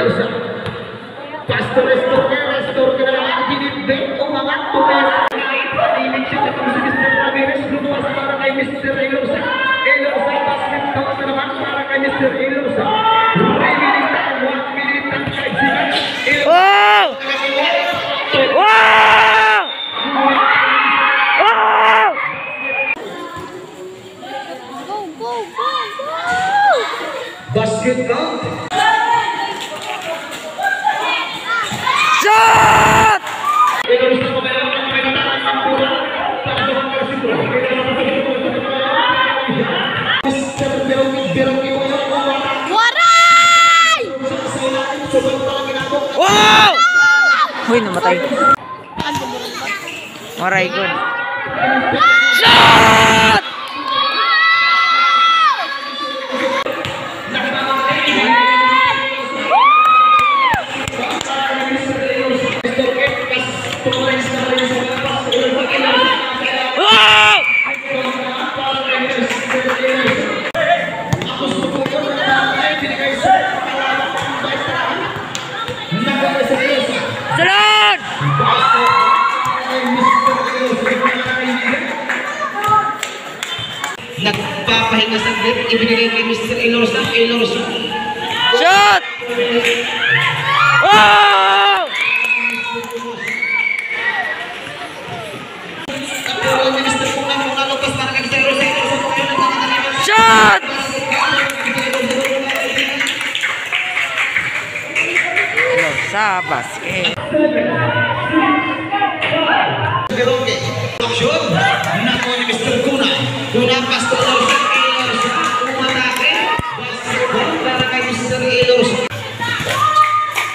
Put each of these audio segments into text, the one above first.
Ilosa. Pastor restore ka na naman. Pinibig, umangat, tumera. Panilig siya katong si Mr. Ramirez. Lumuwas para kay Mr. Ilosa. Ilosa, basket count na naman para kay Mr. Ilosa. 3 minutes na, 1 minute and 5 seconds. Wow! Wow! Wow! Basket count. Shot! Wow! Uy, namatay. Maray good. Shot! Salud! Nagpapahinga sa grip, ibinigay kay Mr. Ilosa. Shot! Wow! Shot! Sa basket. Action! Nako ni Mr. Kuna. Kuna Pastor Ilosa. Umatake. Basketball para kay Mr. Ilosa.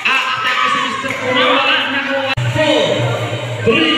Aatake si Mr. Kuna. Wala na ko. 4, 3,